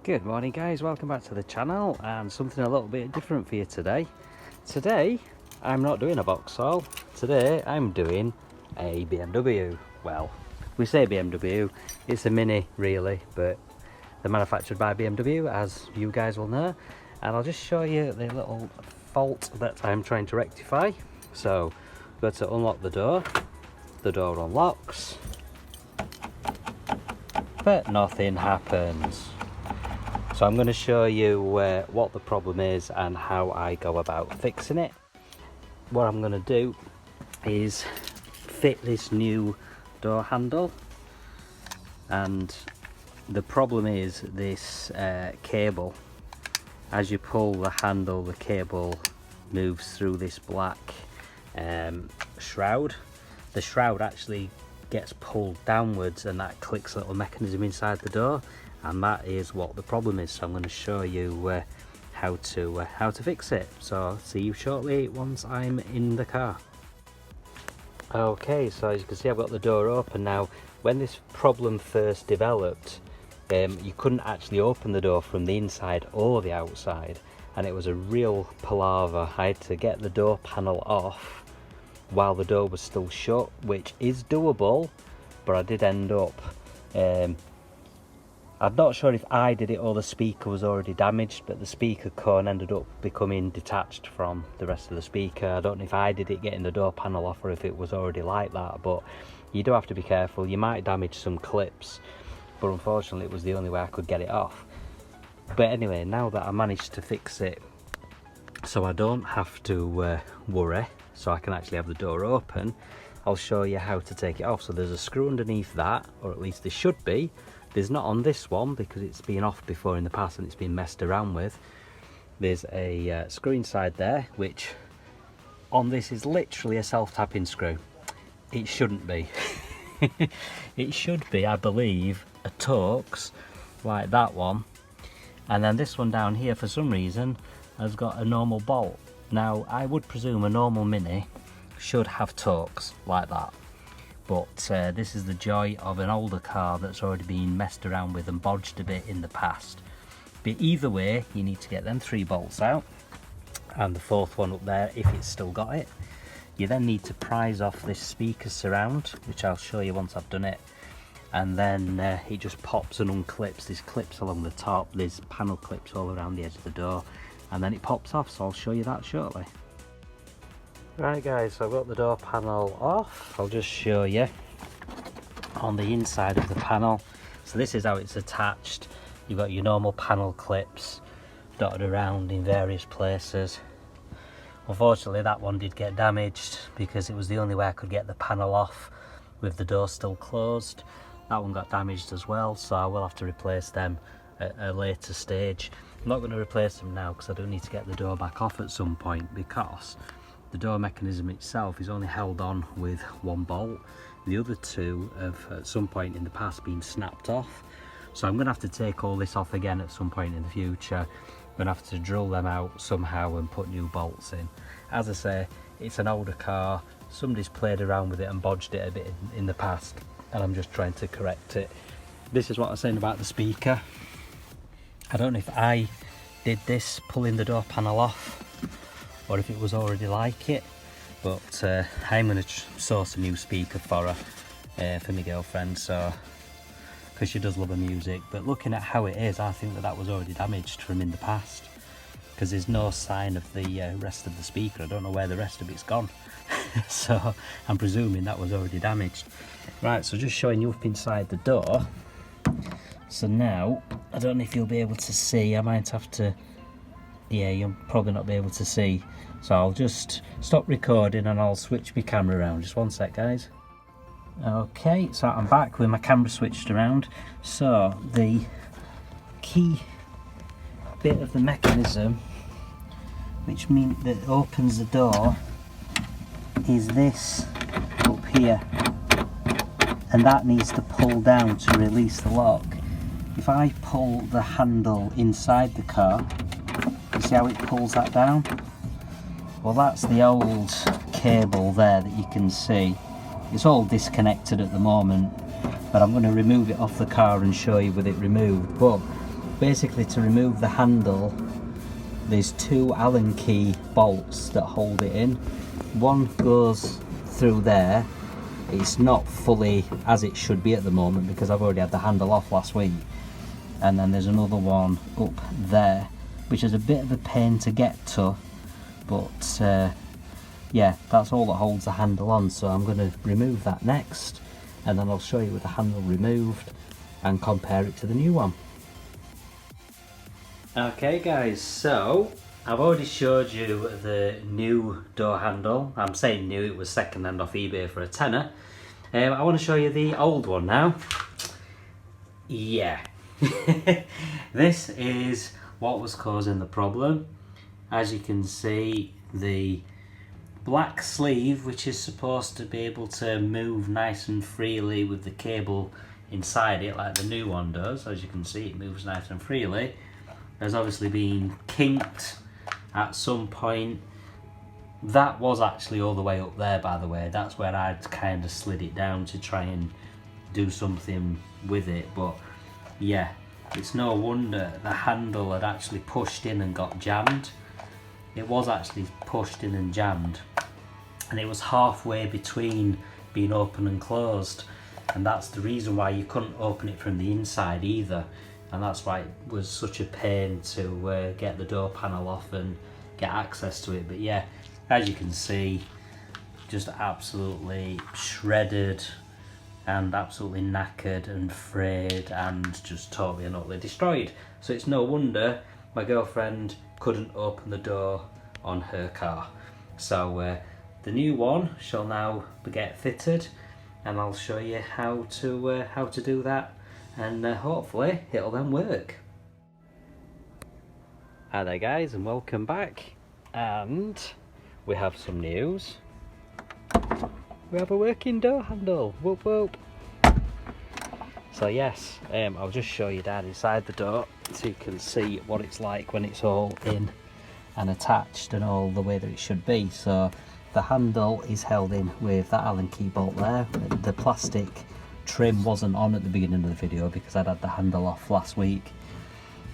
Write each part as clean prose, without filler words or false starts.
Good morning guys, welcome back to the channel and something a little bit different for you today. Today I'm not doing a Vauxhall, today I'm doing a BMW. Well, we say BMW, it's a Mini really, but they're manufactured by BMW as you guys will know, and I'll just show you the little fault that I'm trying to rectify. So go to unlock the door unlocks, but nothing happens. So I'm going to show you what the problem is and how I go about fixing it. What I'm going to do is fit this new door handle, and the problem is this cable. As you pull the handle, the cable moves through this black shroud. The shroud actually gets pulled downwards and that clicks a little mechanism inside the door, and that is what the problem is. So I'm going to show you how to fix it. So I'll see you shortly once I'm in the car. Okay, so as you can see I've got the door open now. When this problem first developed, you couldn't actually open the door from the inside or the outside, and it was a real palaver. I had to get the door panel off while the door was still shut, which is doable, but I did end up I'm not sure if I did it or the speaker was already damaged, but the speaker cone ended up becoming detached from the rest of the speaker. I don't know if I did it getting the door panel off or if it was already like that, but you do have to be careful. You might damage some clips, but unfortunately it was the only way I could get it off. But anyway, now that I managed to fix it so I don't have to worry, so I can actually have the door open, I'll show you how to take it off. So there's a screw underneath that, or at least there should be. There's not on this one because it's been off before in the past and it's been messed around with. There's a screw inside there, which on this is literally a self-tapping screw. It shouldn't be. It should be, I believe, a Torx like that one, and then this one down here for some reason has got a normal bolt. Now I would presume a normal Mini should have Torx like that, but this is the joy of an older car that's already been messed around with and bodged a bit in the past. But either way, you need to get them 3 bolts out and the 4th one up there if it's still got it. You then need to prise off this speaker surround, which I'll show you once I've done it, and then it just pops and unclips. There's clips along the top, there's panel clips all around the edge of the door, and then it pops off, so I'll show you that shortly. Right guys, so I've got the door panel off. I'll just show you on the inside of the panel. So this is how it's attached. You've got your normal panel clips dotted around in various places. Unfortunately that one did get damaged because it was the only way I could get the panel off with the door still closed. That one got damaged as well, so I will have to replace them at a later stage. I'm not going to replace them now because I do need to get the door back off at some point, because the door mechanism itself is only held on with 1 bolt. The other 2 have at some point in the past been snapped off. So I'm going to have to take all this off again at some point in the future. I'm going to have to drill them out somehow and put new bolts in. As I say, it's an older car. Somebody's played around with it and bodged it a bit in the past, and I'm just trying to correct it. This is what I was saying about the speaker. I don't know if I did this pulling the door panel off or if it was already like it, but I'm going to source a new speaker for her, for my girlfriend, so because she does love her music. But looking at how it is, I think that was already damaged from in the past, because there's no sign of the rest of the speaker. I don't know where the rest of it's gone. So I'm presuming that was already damaged. Right, so just showing you up inside the door. So now, I don't know if you'll be able to see. I might have to, yeah, you'll probably not be able to see, so I'll just stop recording and I'll switch my camera around. Just one sec guys. Okay, so I'm back with my camera switched around. So the key bit of the mechanism, which means that opens the door, is this up here, and that needs to pull down to release the lock. If I pull the handle inside the car, you see how it pulls that down? Well, that's the old cable there that you can see. It's all disconnected at the moment, but I'm going to remove it off the car and show you with it removed. But basically to remove the handle, there's two Allen key bolts that hold it in. One goes through there. It's not fully as it should be at the moment because I've already had the handle off last week. And then there's another one up there, which is a bit of a pain to get to, but yeah, that's all that holds the handle on. So I'm going to remove that next, and then I'll show you with the handle removed and compare it to the new one. Okay guys, so I've already showed you the new door handle. I'm saying new, it was second hand off eBay for a tenner. I want to show you the old one now. Yeah. This is what was causing the problem. As you can see, the black sleeve, which is supposed to be able to move nice and freely with the cable inside it like the new one does, as you can see it moves nice and freely, has obviously been kinked at some point. That was actually all the way up there, by the way. That's where I'd kind of slid it down to try and do something with it. But yeah, it's no wonder the handle had actually pushed in and got jammed. It was actually pushed in and jammed, and it was halfway between being open and closed, and that's the reason why you couldn't open it from the inside either, and that's why it was such a pain to get the door panel off and get access to it. But yeah, as you can see, just absolutely shredded and absolutely knackered and frayed and just totally and utterly destroyed. So it's no wonder my girlfriend couldn't open the door on her car. So the new one shall now get fitted, and I'll show you how to do that, and hopefully it'll then work. Hi there guys, and welcome back. And we have some news. We have a working door handle. Whoop whoop. So yes, I'll just show you down inside the door so you can see what it's like when it's all in and attached and all the way that it should be. So the handle is held in with that Allen key bolt there. The plastic trim wasn't on at the beginning of the video because I'd had the handle off last week,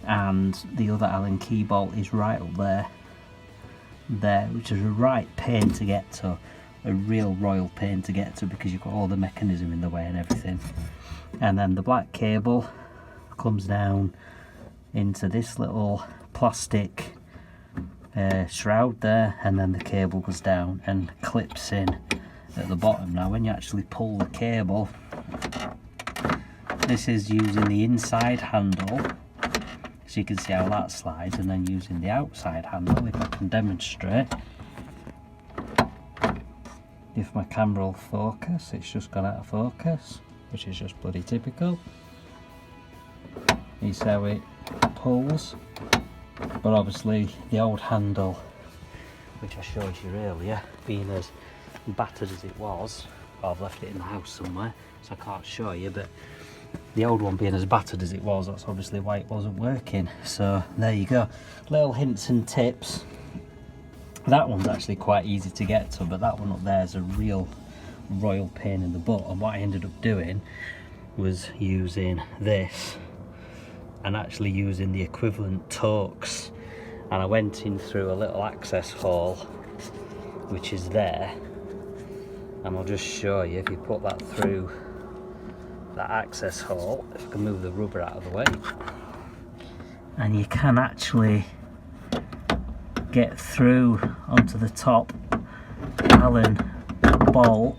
and the other Allen key bolt is right up there, which is a right pain to get to, a real royal pain to get to, because you've got all the mechanism in the way and everything. And then the black cable comes down into this little plastic shroud there, and then the cable goes down and clips in at the bottom. Now when you actually pull the cable, this is using the inside handle, so you can see how that slides, and then using the outside handle, if I can demonstrate. If my camera will focus, it's just gone out of focus, which is just bloody typical. You see how it pulls, but obviously the old handle, which I showed you earlier, being as battered as it was, I've left it in the house somewhere so I can't show you, but the old one being as battered as it was, that's obviously why it wasn't working. So there you go, little hints and tips. That one's actually quite easy to get to, but that one up there is a real royal pain in the butt. And what I ended up doing was using this and actually using the equivalent torques, and I went in through a little access hole which is there, and I'll just show you. If you put that through that access hole, if I can move the rubber out of the way, and you can actually get through onto the top Allen bolt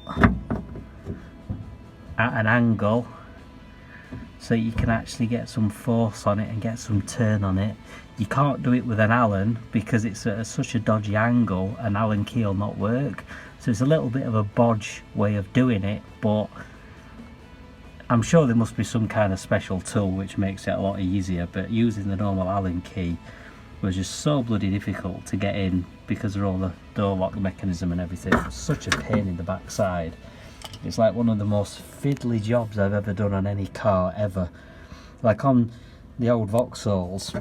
at an angle, so you can actually get some force on it and get some turn on it. You can't do it with an Allen because it's at such a dodgy angle, an Allen key will not work. So it's a little bit of a bodge way of doing it, but I'm sure there must be some kind of special tool which makes it a lot easier. But using the normal Allen key was just so bloody difficult to get in because of all the door lock mechanism and everything. It was such a pain in the backside. It's like one of the most fiddly jobs I've ever done on any car ever. Like on the old Vauxhalls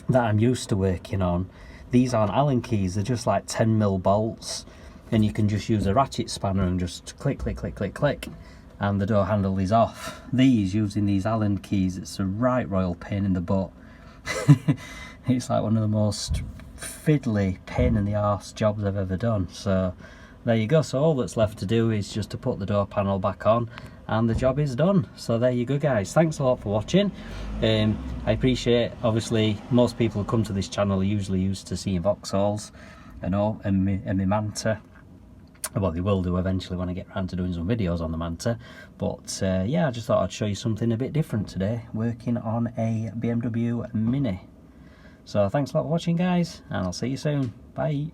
that I'm used to working on, these aren't Allen keys, they're just like 10mm bolts, and you can just use a ratchet spanner and just click click click click click and the door handle is off. These, using these Allen keys, it's a right royal pain in the butt It's like one of the most fiddly, pain in the arse jobs I've ever done. So there you go. So all that's left to do is just to put the door panel back on and the job is done. So there you go, guys. Thanks a lot for watching. I appreciate, obviously most people who come to this channel are usually used to seeing Vauxhalls and my Manta. Well, they will do eventually when I get around to doing some videos on the Manta, but yeah, I just thought I'd show you something a bit different today, working on a BMW Mini. So thanks a lot for watching, guys, and I'll see you soon. Bye.